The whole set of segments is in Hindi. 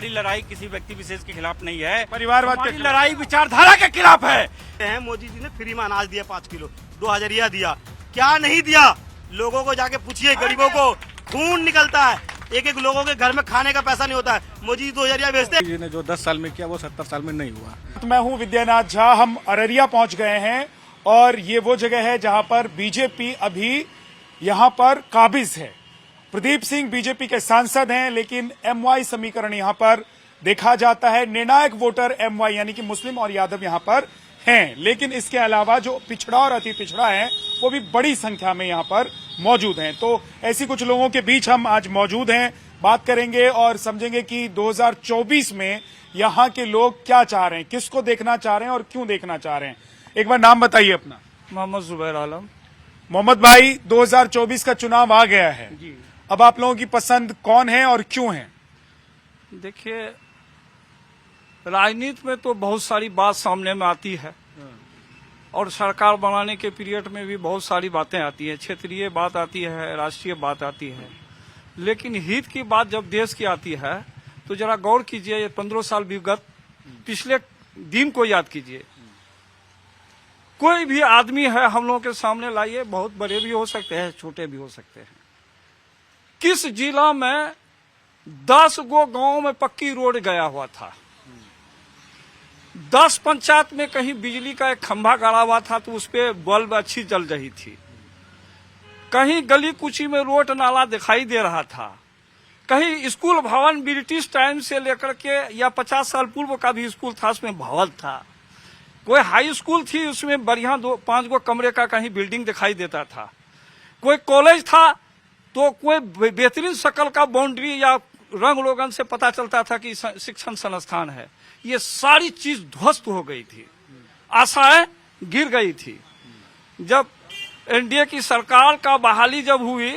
हमारी लड़ाई किसी व्यक्ति विशेष के खिलाफ नहीं है, परिवारवाद के हमारी खिलाफ। लड़ाई विचारधारा के खिलाफ है। मोदी जी ने फ्री में अनाज दिया 5 किलो, 2000 दिया, क्या नहीं दिया? लोगों को जाके पूछिए, गरीबों को खून निकलता है, एक लोगों के घर में खाने का पैसा नहीं होता है। मोदी जी 2000 भेजते हैं। जी ने जो 10 साल में किया वो 70 साल में नहीं हुआ। तो मैं हूं विद्यानाथ झा, हम अररिया पहुंच गए हैं और ये वो जगह है जहां पर बीजेपी अभी यहां पर काबिज है। प्रदीप सिंह बीजेपी के सांसद हैं, लेकिन एमवाई समीकरण यहां पर देखा जाता है। निर्णायक वोटर एमवाई यानी कि मुस्लिम और यादव यहां पर हैं, लेकिन इसके अलावा जो पिछड़ा और अति पिछड़ा है वो भी बड़ी संख्या में यहां पर मौजूद हैं। तो ऐसी कुछ लोगों के बीच हम आज मौजूद हैं, बात करेंगे और समझेंगे कि 2024 में यहां के लोग क्या चाह रहे हैं, किसको देखना चाह रहे हैं और क्यों देखना चाह रहे हैं। एक बार नाम बताइए अपना। मोहम्मद जुबैर आलम। मोहम्मद भाई, 2024 का चुनाव आ गया है जी। अब आप लोगों की पसंद कौन है और क्यों है? देखिए, राजनीति में तो बहुत सारी बात सामने में आती है और सरकार बनाने के पीरियड में भी बहुत सारी बातें आती है, क्षेत्रीय बात आती है, राष्ट्रीय बात आती है, लेकिन हित की बात जब देश की आती है तो जरा गौर कीजिए। ये 15 साल विगत पिछले दिन को याद कीजिए। कोई भी आदमी है हम लोगों के सामने लाइए, बहुत बड़े भी हो सकते हैं, छोटे भी हो सकते हैं। किस जिला में 10 गो गांव में पक्की रोड गया हुआ था, 10 पंचायत में कहीं बिजली का एक खंभा गाड़ा हुआ था तो उस पे बल्ब अच्छी जल रही थी, कहीं गली कुची में रोड नाला दिखाई दे रहा था, कहीं स्कूल भवन ब्रिटिश टाइम से लेकर के या 50 साल पूर्व का भी स्कूल था, उसमें भवन था, कोई हाई स्कूल थी उसमें बढ़िया 2-5 गो कमरे का कहीं बिल्डिंग दिखाई देता था, कोई कॉलेज था तो कोई बेहतरीन शक्ल का बाउंड्री या रंग रोगन से पता चलता था कि शिक्षण संस्थान है। ये सारी चीज ध्वस्त हो गई थी, आशाएं गिर गई थी। जब एनडीए की सरकार का बहाली जब हुई,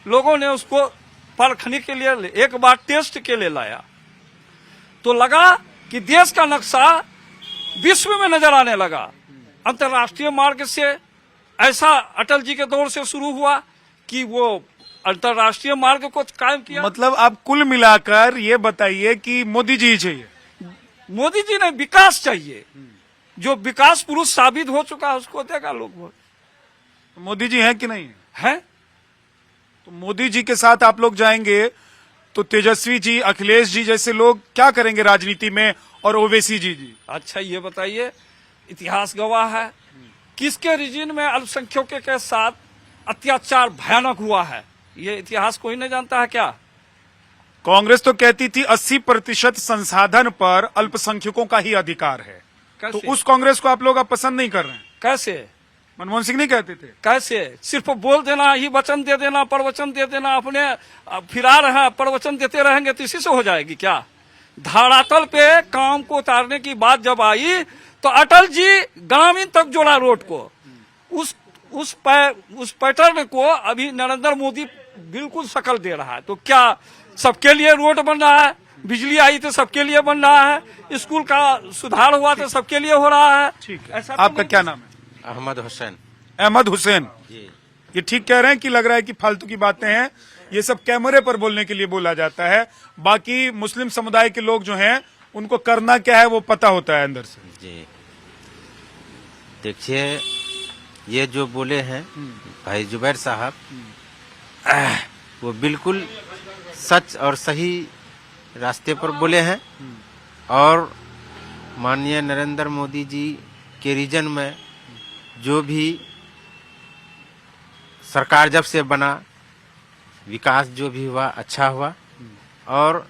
लोगों ने उसको परखने के लिए एक बार टेस्ट के लिए लाया तो लगा कि देश का नक्शा विश्व में नजर आने लगा। अंतर्राष्ट्रीय मार्ग से ऐसा अटल जी के दौर से शुरू हुआ कि वो अंतर्राष्ट्रीय मार्ग को कायम किया। मतलब आप कुल मिलाकर ये बताइए कि मोदी जी चाहिए? मोदी जी ने विकास चाहिए, जो विकास पुरुष साबित हो चुका है उसको देगा लोग वोट। मोदी जी हैं कि नहीं है? तो मोदी जी के साथ आप लोग जाएंगे तो तेजस्वी जी, अखिलेश जी जैसे लोग क्या करेंगे राजनीति में, और ओवैसी जी? अच्छा ये बताइए, इतिहास गवाह है किसके रीजन में अल्पसंख्यकों के साथ अत्याचार भयानक हुआ है, ये इतिहास कोई नहीं जानता है क्या? कांग्रेस तो कहती थी 80% संसाधन पर अल्पसंख्यकों का ही अधिकार है। कैसे? तो उस कांग्रेस को आप लोग अब पसंद नहीं कर रहे हैं? कैसे? मनमोहन सिंह नहीं कहते थे? कैसे? सिर्फ बोल देना ही, वचन दे देना, प्रवचन दे देना, अपने फिरा रहे प्रवचन देते रहेंगे तो इसी से हो जाएगी क्या? धरातल पे काम को उतारने की बात जब आई तो अटल जी ग्रामीण तक जोड़ा रोड को, उस पैटर्न को अभी नरेंद्र मोदी बिल्कुल शक्ल दे रहा है। तो क्या सबके लिए रोड बन रहा है? बिजली आई तो सबके लिए बन रहा है, स्कूल का सुधार हुआ तो सबके लिए हो रहा है। ठीक है। ऐसा आपका क्या नाम है? अहमद हुसैन। अहमद हुसैन जी। ये ठीक कह रहे हैं कि लग रहा है कि फालतू की बातें हैं, ये सब कैमरे पर बोलने के लिए बोला जाता है, बाकी मुस्लिम समुदाय के लोग जो हैं उनको करना क्या है वो पता होता है अंदर से? जी देखिए, ये जो बोले हैं भाई जुबैर साहब, वो बिल्कुल सच और सही रास्ते पर बोले हैं। और माननीय नरेंद्र मोदी जी के रीजन में जो भी सरकार जब से बना, विकास जो भी हुआ अच्छा हुआ, और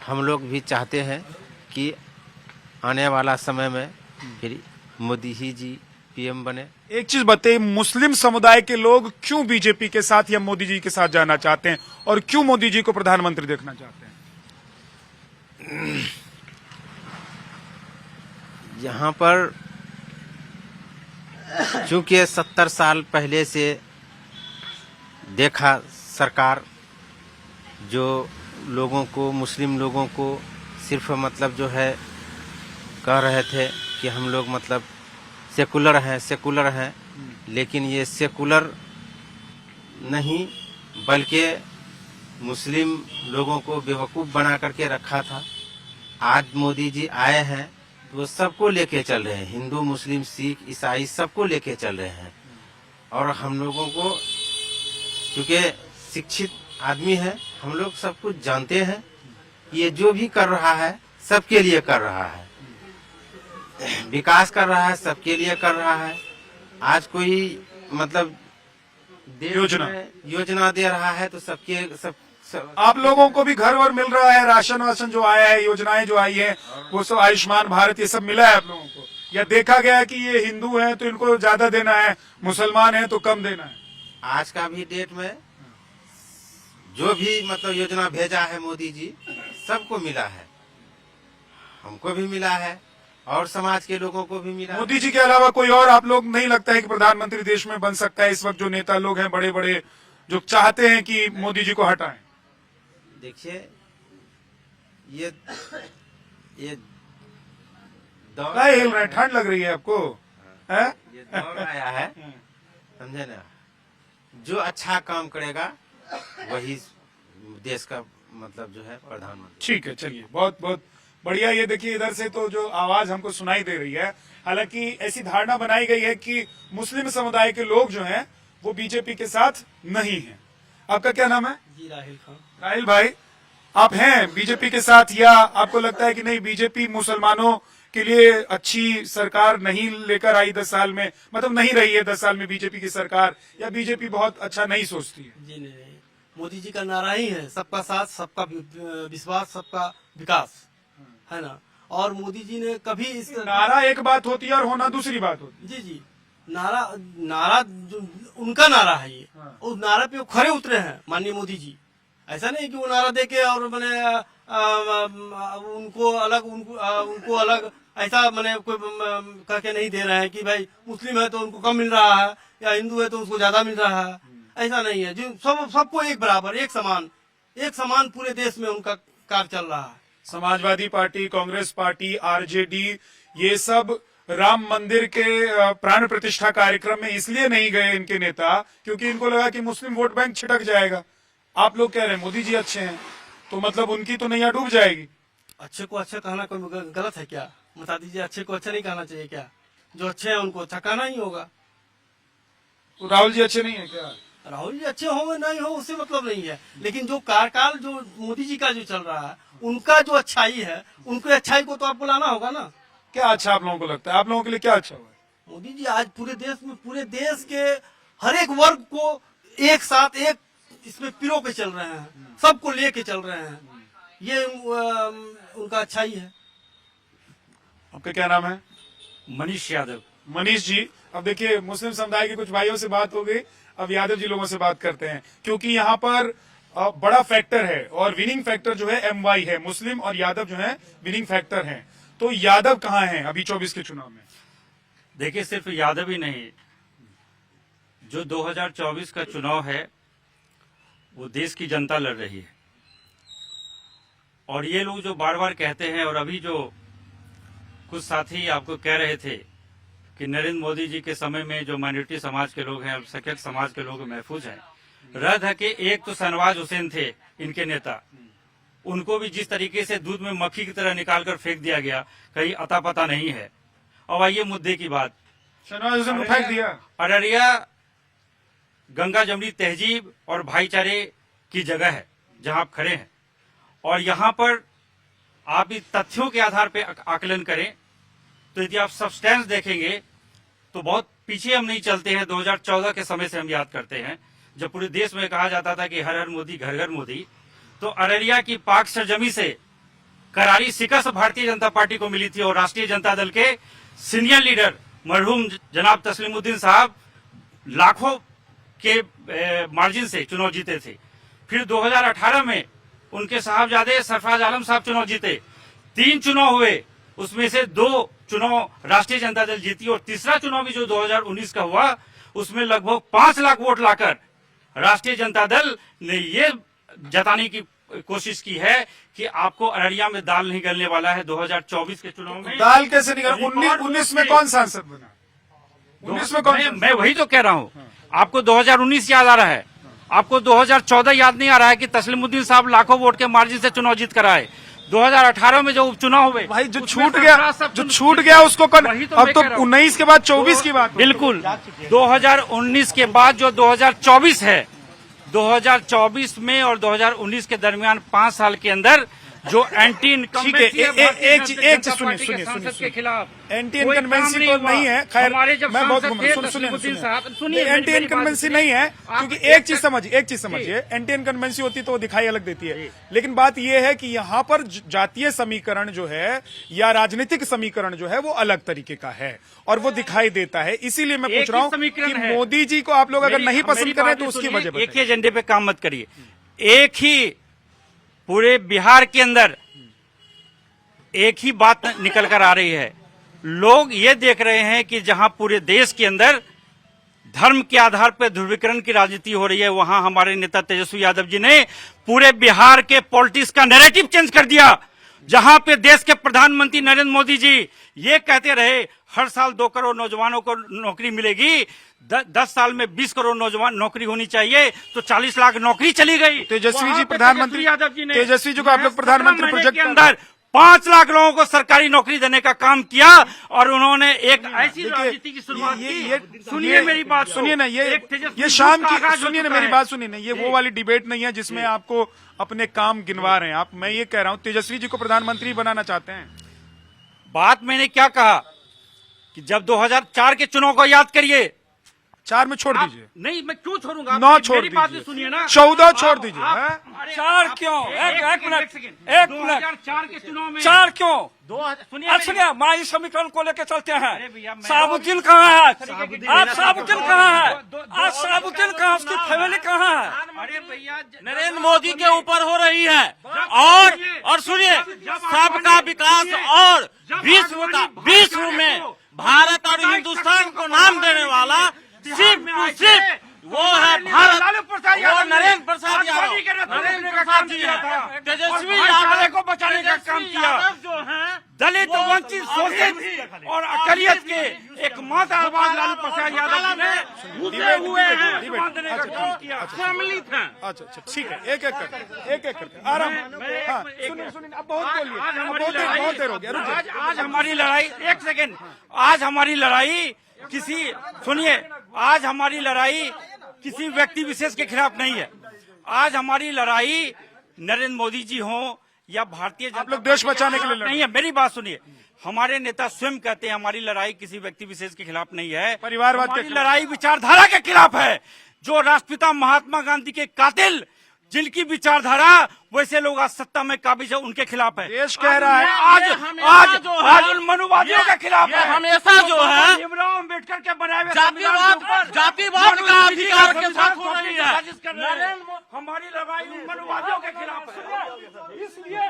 हम लोग भी चाहते हैं कि आने वाला समय में फिर मोदी ही जी पीएम बने। एक चीज बताइए, मुस्लिम समुदाय के लोग क्यों बीजेपी के साथ या मोदी जी के साथ जाना चाहते हैं और क्यों मोदी जी को प्रधानमंत्री देखना चाहते हैं? यहाँ पर चूंकि 70 साल पहले से देखा सरकार जो लोगों को, मुस्लिम लोगों को सिर्फ मतलब जो है कह रहे थे कि हम लोग मतलब सेकुलर हैं, लेकिन ये सेकुलर नहीं बल्कि मुस्लिम लोगों को बेवकूफ़ बना करके रखा था। आज मोदी जी आए हैं तो वो सबको लेके चल रहे हैं, हिंदू मुस्लिम सिख ईसाई सबको लेके चल रहे हैं। और हम लोगों को चूंकि शिक्षित आदमी है, हम लोग सब कुछ जानते हैं। ये जो भी कर रहा है सबके लिए कर रहा है, विकास कर रहा है, सबके लिए कर रहा है। आज कोई मतलब योजना दे रहा है तो सबके सब आप लोगों को भी घर वर मिल रहा है, राशन वाशन जो आया है, योजनाएं जो आई है, वो सब आयुष्मान भारत ये सब मिला है आप लोगों को? या देखा गया है कि ये हिंदू हैं तो इनको ज्यादा देना है, मुसलमान हैं तो कम देना है? आज का भी डेट में जो भी मतलब योजना भेजा है मोदी जी, सबको मिला है, हमको भी मिला है और समाज के लोगों को भी मिला है। मोदी जी के अलावा कोई और आप लोग नहीं लगता है कि प्रधानमंत्री देश में बन सकता है? इस वक्त जो नेता लोग हैं बड़े बड़े जो चाहते हैं कि मोदी जी को हटाएं। देखिए ये दौर क्या हिल रहे हैं? ठंड लग रही है आपको? है? ये दौर आया है, समझे ना। जो अच्छा काम करेगा वही देश का मतलब जो है प्रधानमंत्री। ठीक है, चलिए, बहुत बहुत बढ़िया। ये देखिए इधर से तो जो आवाज हमको सुनाई दे रही है, हालांकि ऐसी धारणा बनाई गई है कि मुस्लिम समुदाय के लोग जो हैं वो बीजेपी के साथ नहीं हैं। आपका क्या नाम है? जी राहिल खान। राहिल भाई, आप हैं बीजेपी के साथ या आपको लगता है कि नहीं, बीजेपी मुसलमानों के लिए अच्छी सरकार नहीं लेकर आई 10 साल में, मतलब नहीं रही है 10 साल में बीजेपी की सरकार, या बीजेपी बहुत अच्छा नहीं सोचती है? जी नहीं, मोदी जी का नारा ही है सबका साथ, सबका विश्वास, सबका विकास, है ना। और मोदी जी ने कभी इस नारा एक बात होती है और होना दूसरी बात होती जी जी नारा जो उनका नारा है ये, उस नारे पे वो खरे उतरे हैं माननीय मोदी जी। ऐसा नहीं कि वो नारा देके और मैंने उनको अलग ऐसा मैंने कोई करके नहीं दे रहे हैं कि भाई मुस्लिम है तो उनको कम मिल रहा है या हिंदू है तो उसको ज्यादा मिल रहा है। ऐसा नहीं है, जो सबको एक बराबर, एक समान पूरे देश में उनका कार्य चल रहा है। Samajwadi party, Congress party, RJD, ये सब राम मंदिर के प्राण प्रतिष्ठा कार्यक्रम में इसलिए नहीं गए इनके नेता क्योंकि इनको लगा कि मुस्लिम वोट बैंक छिटक जाएगा। आप लोग कह रहे हैं मोदी जी अच्छे हैं तो मतलब उनकी तो नैया डूब जाएगी। अच्छे को अच्छा कहना कोई गलत है क्या? बता दीजिए, अच्छे को अच्छा नहीं कहना चाहिए क्या? जो अच्छे हैं उनको अच्छा कहना ही होगा। तो राहुल जी अच्छे नहीं है क्या? राहुल जी अच्छे हो नहीं हो उससे मतलब नहीं है, लेकिन जो कार्यकाल जो मोदी जी का जो चल रहा है, उनका जो अच्छाई है, उनकी अच्छाई को तो आपको लाना होगा ना। क्या अच्छा आप लोगों को लगता है? आप लोगों के लिए क्या अच्छा हुआ है? मोदी जी आज पूरे देश के हर एक वर्ग को एक साथ एक इसमें पिरो के चल रहे हैं, सबको लेके चल रहे हैं, ये उनका अच्छाई है। आपका क्या नाम है? मनीष यादव। मनीष जी, अब देखिए मुस्लिम समुदाय के कुछ भाइयों से बात हो गई, अब यादव जी लोगों से बात करते हैं, क्योंकि यहाँ पर बड़ा फैक्टर है और विनिंग फैक्टर जो है MY है, मुस्लिम और यादव जो है विनिंग फैक्टर हैं। तो यादव कहाँ हैं अभी 24 के चुनाव में? देखिए, सिर्फ यादव ही नहीं, जो 2024 का चुनाव है वो देश की जनता लड़ रही है। और ये लोग जो बार बार कहते हैं, और अभी जो कुछ साथी आपको कह रहे थे कि नरेंद्र मोदी जी के समय में जो माइनॉरिटी समाज के लोग हैं, अल्पसंख्यक समाज के लोग महफूज हैं, रद है कि एक तो शहनवाज हुसैन थे इनके नेता, उनको भी जिस तरीके से दूध में मक्खी की तरह निकालकर फेंक दिया गया, कहीं अता पता नहीं है। अब आइए मुद्दे की बात। शहनवाज हुसैन को फेंक दिया। अररिया गंगा जमनी तहजीब और भाईचारे की जगह है जहां आप खड़े हैं, और यहां पर आप इस तथ्यों के आधार पर आकलन करें तो यदि आप सब्सटेंस देखेंगे तो बहुत पीछे हम नहीं चलते हैं। 2014 के समय से हम याद करते हैं, जब पूरे देश में कहा जाता था कि हर हर मोदी घर घर मोदी, तो अररिया की पाक सरजमी से करारी शिकस्त भारतीय जनता पार्टी को मिली थी और राष्ट्रीय जनता दल के सीनियर लीडर मरहूम जनाब तस्लीमुद्दीन साहब लाखों के मार्जिन से चुनाव जीते थे। फिर 2018 में उनके साहबजादे सरफराज आलम साहब चुनाव जीते। 3 चुनाव हुए, उसमें से 2 चुनाव राष्ट्रीय जनता दल जीती और तीसरा चुनाव भी जो 2019 का हुआ उसमें लगभग 5 लाख वोट लाकर राष्ट्रीय जनता दल ने ये जताने की कोशिश की है कि आपको अररिया में दाल नहीं गलने वाला है 2024 के चुनाव में। दाल कैसे निकल? 19 में कौन सांसद बना? 19 में कौन? मैं वही तो कह रहा हूँ, आपको 2019 याद आ रहा है, आपको 2014 याद नहीं आ रहा है कि तस्लीमुद्दीन साहब लाखों वोट के मार्जिन से चुनाव जीत कर आए। 2018 में जो उपचुनाव हुए भाई जो उसमें छूट गया, सरकार जो सब छूट गया उसको वही तो अब मैं तो कह रहा हूं। 19 के बाद 24 की बात हो। बिल्कुल 2019 के बाद जो 2024 है, 2024 में और 2019 के दरमियान 5 साल के अंदर जो एंटी ठीक है, एक चीज सुनिए के खिलाफ एंटी कोई काम इनकम्बेंसी नहीं तो हुआ। नहीं है। खैर हमारे जब मैं बहुत सांसद थे सुनिए तस्लीमुद्दीन साहब, सुनिए, एंटी मेरी इनकम्बेंसी बात नहीं है, आप क्योंकि एक एक चीज समझिए, एंटी इनकम्बेंसी होती तो वो दिखाई अलग देती है, लेकिन बात यह है कि यहाँ पर जातीय समीकरण जो है या राजनीतिक समीकरण जो है वो अलग तरीके का है और वो दिखाई देता है। इसीलिए मैं एक पूछ रहा ही हूँ समीकरण कि है। मोदी जी को आप लोग अगर नहीं पसंद मेरी करें बात तो भी उसकी सुनिए, वजह एक ही बताइए। एजेंडे पे काम मत करिए। एक ही पूरे बिहार के अंदर एक ही बात निकल कर आ रही है। लोग ये देख रहे हैं कि जहां पूरे देश के अंदर धर्म के आधार पर ध्रुवीकरण की राजनीति हो रही है, वहां हमारे नेता तेजस्वी यादव जी ने पूरे बिहार के पॉलिटिक्स का नैरेटिव चेंज कर दिया। जहां पे देश के प्रधानमंत्री नरेंद्र मोदी जी ये कहते रहे हर साल 2 करोड़ नौजवानों को नौकरी मिलेगी, 10 साल में 20 करोड़ नौजवान नौकरी होनी चाहिए, तो 40 लाख नौकरी चली गई। तेजस्वी वहां जी पे प्रधानमंत्री, यादव जी ने तेजस्वी जी को आप लोग प्रधानमंत्री 17 महीने प्रोजेक्ट के अंदर 5 लाख लोगों को सरकारी नौकरी देने का काम किया और उन्होंने एक ऐसी राजनीति की शुरुआत की। सुनिए मेरी बात, सुनिए ना, ये शाम की सुनिए ना मेरी बात सुनिए ना, ये वो वाली डिबेट नहीं है जिसमें आपको अपने काम गिनवा रहे हैं आप। मैं ये कह रहा हूं तेजस्वी जी को प्रधानमंत्री बनाना चाहते हैं। बात मैंने क्या कहा कि जब 2004 के चुनाव को याद करिए, 4 में छोड़ दीजिए, नहीं मैं क्यों छोड़ूंगा, 9 छोड़ मेरी बात भी दीजिए, सुनिए ना, 14 छोड़ दीजिए। आप- हैं? अरे 4 आप- क्यों? एक मिनट, सेकंड, एक मिनट। 2004 के चुनाव में 4 क्यों? सुनिए अच्छा क्या माई समीकरण को लेकर चलते अरे हैं। भैया, मैं- साबुद्दीन कहाँ है? आज साबुद्दीन कहाँ है? आज साबुद्दीन कहाँ, उसकी फैमिली कहाँ है? अरे भैया नरेंद्र मोदी के ऊपर हो रही है और सुनिए सबका विकास और विश्व में भारत और हिंदुस्तान को नाम देने वाला सिर्फ वो है भारत, वो नरेंद्र प्रसाद यादव, नरेंद्र प्रसाद जी है। तेजस्वी यादव को बचाने का काम किया। जो है दलित वंचित शोषित और अकलियत के एकमात्र आवाज लालू प्रसाद यादव जी ने घुसे हुए हैं सम्मान देने का काम किया। सम्मिलित हैं। अच्छा ठीक है, एक एक करके आराम। हाँ, सुनिए अब बहुत बोलिए, आज अब हमारी बहुत देर हो गया, रुक लड़ाई, जाइए। आज हमारी लड़ाई, एक सेकेंड, आज हमारी लड़ाई आज हमारी लड़ाई किसी व्यक्ति विशेष के खिलाफ नहीं है। आज हमारी लड़ाई नरेंद्र मोदी जी हो या भारतीय जनता आप लोग देश बचाने के लिए पार्टी नहीं है। मेरी बात सुनिए, हमारे नेता स्वयं कहते हैं हमारी लड़ाई किसी व्यक्ति विशेष के खिलाफ नहीं है, परिवारवाद के हमारी खिलाफ। लड़ाई विचारधारा के खिलाफ है। जो राष्ट्रपिता महात्मा गांधी के कातिल जिनकी विचारधारा वैसे लोग आज सत्ता में काबिज है, उनके खिलाफ है। देश कह रहा है आज उन मनुवादियों के खिलाफ ये है। हमेशा जो है भीमराव अम्बेडकर के बनाए हुए संविधान के ऊपर जातिवाद का अधिकार के साथ हो रही है। साजिश कर रहे हैं। हमारी लड़ाई उन मनुवादियों के खिलाफ है। इसलिए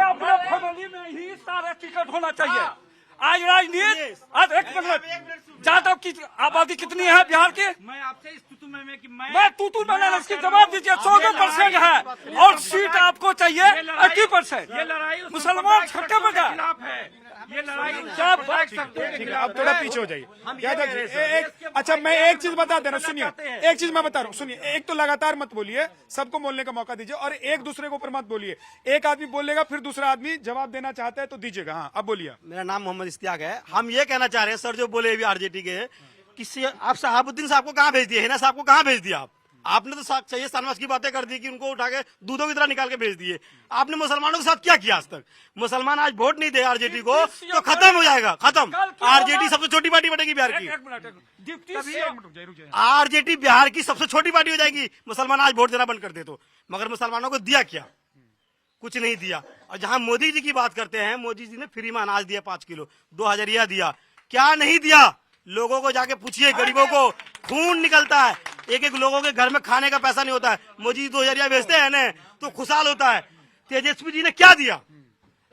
अपने फैमिली में ही सारे टिकट होना चाहिए। आज राजनीति, आज एक मिनट, जादव की आबादी कितनी है बिहार की? मैं आपसे इस तुतु में कि मैं तूतू बनाने इसकी जवाब दीजिए। 14% है और सीट आपको चाहिए 80%। ये लड़ाई उस मुसलमान छक्के पर गए। खिलाफ है। ये लड़ाई क्या बात ठीक है, अब थोड़ा पीछे हो जाइए यादव जी। अच्छा मैं एक चीज बता दे रहा हूँ, सुनिए एक चीज मैं बता रहा हूँ, सुनिए। एक तो लगातार मत बोलिए, सबको बोलने का मौका दीजिए और एक दूसरे के ऊपर मत बोलिए। एक आदमी बोलेगा फिर दूसरा आदमी जवाब देना चाहता है तो दीजिएगा। हाँ अब बोलिए। मेरा नाम मोहम्मद इश्तियाक है। हम ये कहना चाह रहे हैं सर जो बोले अभी आरजेडी के कि आप शहाबुद्दीन साहब को कहाँ भेज दिए, हिना साहब को कहाँ भेज दिया? आपने तो चाहिए शाहनवाज की बातें कर दी कि उनको उठा के दूधों की तरह निकाल के भेज दिए। आपने मुसलमानों के साथ क्या किया आज तक? मुसलमान आज वोट नहीं दे आरजेडी को तो खत्म हो जाएगा, खत्म। आरजेडी सबसे छोटी पार्टी बनेगी बिहार की। एक minute, deputy CM RJD Bihar की सबसे छोटी पार्टी हो जाएगी मुसलमान आज वोट देना बंद कर दे तो। मगर मुसलमानों को दिया क्या? कुछ नहीं दिया। और जहां मोदी जी की बात करते हैं, मोदी जी ने फ्री में अनाज दिया 5 किलो, 2000 दिया। क्या नहीं दिया? लोगों को जाके पूछिए, गरीबों को खून निकलता है। एक एक लोगों के घर में खाने का पैसा नहीं होता है। मोदी जी 2000 भेजते हैं ना तो खुशहाल होता है। तेजस्वी जी ने क्या दिया?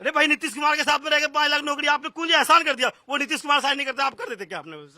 अरे भाई नीतीश कुमार के साथ में रह के 5 लाख नौकरी आपने कुछ एहसान कर दिया। वो नीतीश कुमार साइन नहीं करते, आप कर देते क्या? आपने